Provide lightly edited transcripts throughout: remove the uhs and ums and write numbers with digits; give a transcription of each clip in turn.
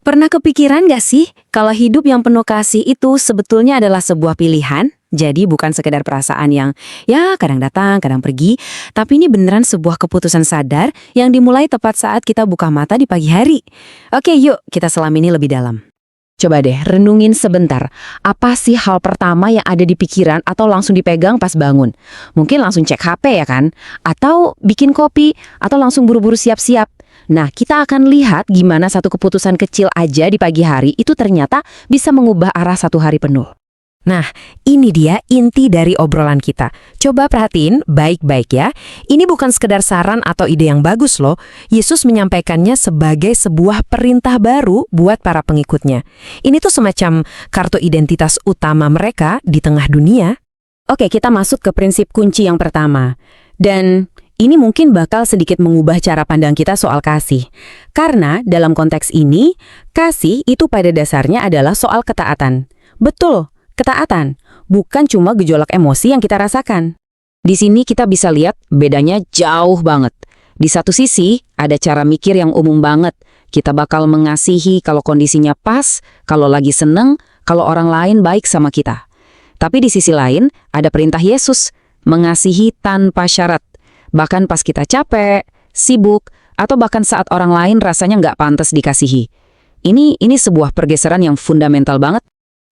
Pernah kepikiran gak sih kalau hidup yang penuh kasih itu sebetulnya adalah sebuah pilihan? Jadi bukan sekedar perasaan yang ya kadang datang, kadang pergi, tapi ini beneran sebuah keputusan sadar yang dimulai tepat saat kita buka mata di pagi hari. Oke, yuk kita selami ini lebih dalam. Coba deh renungin sebentar, apa sih hal pertama yang ada di pikiran atau langsung dipegang pas bangun? Mungkin langsung cek HP ya kan? Atau bikin kopi, atau langsung buru-buru siap-siap. Nah, kita akan lihat gimana satu keputusan kecil aja di pagi hari itu ternyata bisa mengubah arah satu hari penuh. Nah, ini dia inti dari obrolan kita. Coba perhatiin baik-baik ya. Ini bukan sekedar saran atau ide yang bagus loh. Yesus menyampaikannya sebagai sebuah perintah baru buat para pengikutnya. Ini tuh semacam kartu identitas utama mereka di tengah dunia. Oke, kita masuk ke prinsip kunci yang pertama. Dan ini mungkin bakal sedikit mengubah cara pandang kita soal kasih. Karena dalam konteks ini, kasih itu pada dasarnya adalah soal ketaatan. Betul, ketaatan. Bukan cuma gejolak emosi yang kita rasakan. Di sini kita bisa lihat bedanya jauh banget. Di satu sisi, ada cara mikir yang umum banget. Kita bakal mengasihi kalau kondisinya pas, kalau lagi seneng, kalau orang lain baik sama kita. Tapi di sisi lain, ada perintah Yesus, mengasihi tanpa syarat. Bahkan pas kita capek, sibuk, atau bahkan saat orang lain rasanya nggak pantas dikasihi. Ini sebuah pergeseran yang fundamental banget.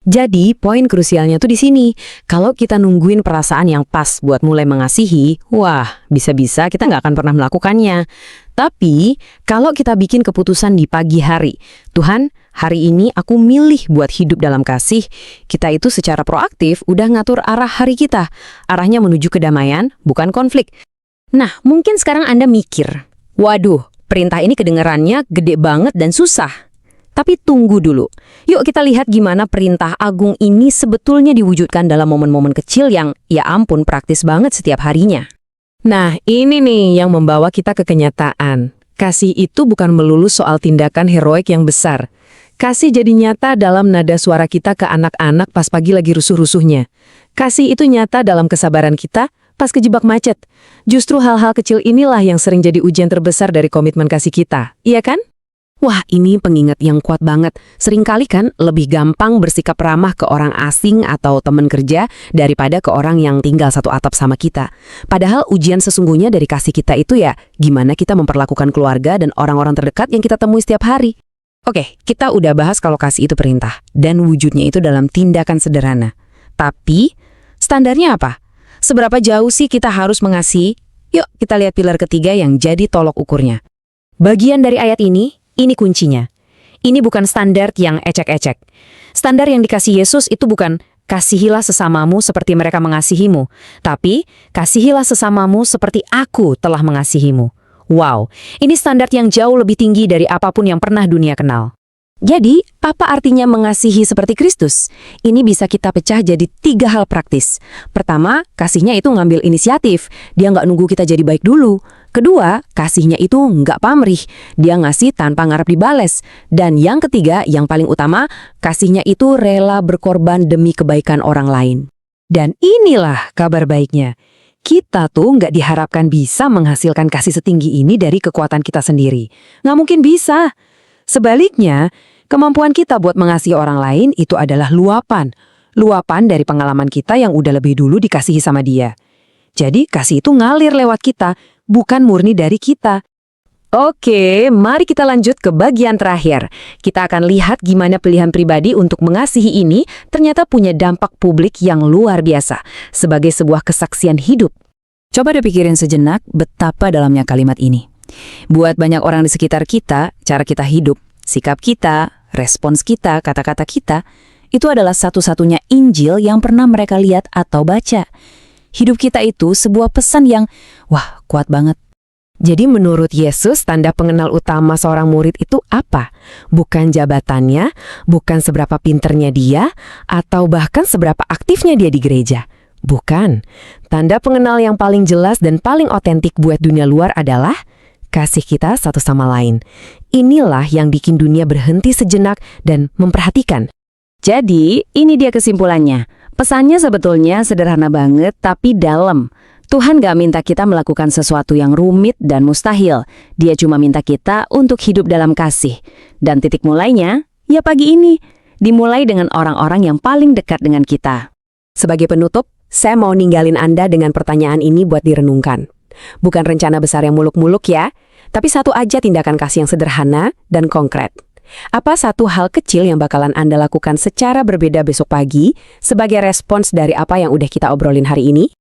Jadi, poin krusialnya tuh di sini. Kalau kita nungguin perasaan yang pas buat mulai mengasihi, wah, bisa-bisa kita nggak akan pernah melakukannya. Tapi, kalau kita bikin keputusan di pagi hari, Tuhan, hari ini aku milih buat hidup dalam kasih, kita itu secara proaktif udah ngatur arah hari kita. Arahnya menuju kedamaian, bukan konflik. Nah, mungkin sekarang Anda mikir, waduh, perintah ini kedengerannya gede banget dan susah. Tapi tunggu dulu. Yuk kita lihat gimana perintah agung ini sebetulnya diwujudkan dalam momen-momen kecil yang, ya ampun, praktis banget setiap harinya. Nah, ini nih yang membawa kita ke kenyataan. Kasih itu bukan melulu soal tindakan heroik yang besar. Kasih jadi nyata dalam nada suara kita ke anak-anak pas pagi lagi rusuh-rusuhnya. Kasih itu nyata dalam kesabaran kita pas kejebak macet. Justru hal-hal kecil inilah yang sering jadi ujian terbesar dari komitmen kasih kita. Iya kan? Wah, ini pengingat yang kuat banget. Seringkali kan lebih gampang bersikap ramah ke orang asing atau teman kerja daripada ke orang yang tinggal satu atap sama kita. Padahal ujian sesungguhnya dari kasih kita itu ya, gimana kita memperlakukan keluarga dan orang-orang terdekat yang kita temui setiap hari. Oke, kita udah bahas kalau kasih itu perintah, dan wujudnya itu dalam tindakan sederhana. Tapi, standarnya apa? Seberapa jauh sih kita harus mengasihi? Yuk, kita lihat pilar ketiga yang jadi tolok ukurnya. Bagian dari ayat ini kuncinya. Ini bukan standar yang ecek-ecek. Standar yang dikasih Yesus itu bukan kasihilah sesamamu seperti mereka mengasihimu, tapi kasihilah sesamamu seperti aku telah mengasihimu. Wow, ini standar yang jauh lebih tinggi dari apapun yang pernah dunia kenal. Jadi, apa artinya mengasihi seperti Kristus? Ini bisa kita pecah jadi 3 hal praktis. Pertama, kasihnya itu ngambil inisiatif. Dia nggak nunggu kita jadi baik dulu. Kedua, kasihnya itu nggak pamrih. Dia ngasih tanpa ngarep dibales. Dan yang ketiga, yang paling utama, kasihnya itu rela berkorban demi kebaikan orang lain. Dan inilah kabar baiknya. Kita tuh nggak diharapkan bisa menghasilkan kasih setinggi ini dari kekuatan kita sendiri. Nggak mungkin bisa. Sebaliknya, kemampuan kita buat mengasihi orang lain itu adalah luapan. Luapan dari pengalaman kita yang udah lebih dulu dikasihi sama dia. Jadi kasih itu ngalir lewat kita, bukan murni dari kita. Oke, mari kita lanjut ke bagian terakhir. Kita akan lihat gimana pilihan pribadi untuk mengasihi ini ternyata punya dampak publik yang luar biasa, sebagai sebuah kesaksian hidup. Coba deh pikirin sejenak betapa dalamnya kalimat ini. Buat banyak orang di sekitar kita, cara kita hidup, sikap kita, respons kita, kata-kata kita, itu adalah satu-satunya Injil yang pernah mereka lihat atau baca. Hidup kita itu sebuah pesan yang, wah, kuat banget. Jadi menurut Yesus, tanda pengenal utama seorang murid itu apa? Bukan jabatannya, bukan seberapa pinternya dia, atau bahkan seberapa aktifnya dia di gereja. Bukan. Tanda pengenal yang paling jelas dan paling otentik buat dunia luar adalah kasih kita satu sama lain. Inilah yang bikin dunia berhenti sejenak dan memperhatikan. Jadi, ini dia kesimpulannya. Pesannya sebetulnya sederhana banget tapi dalam. Tuhan gak minta kita melakukan sesuatu yang rumit dan mustahil. Dia cuma minta kita untuk hidup dalam kasih. Dan titik mulainya, ya pagi ini. Dimulai dengan orang-orang yang paling dekat dengan kita. Sebagai penutup, saya mau ninggalin Anda dengan pertanyaan ini buat direnungkan. Bukan rencana besar yang muluk-muluk ya, tapi satu aja tindakan kasih yang sederhana dan konkret. Apa satu hal kecil yang bakalan Anda lakukan secara berbeda besok pagi sebagai respons dari apa yang udah kita obrolin hari ini?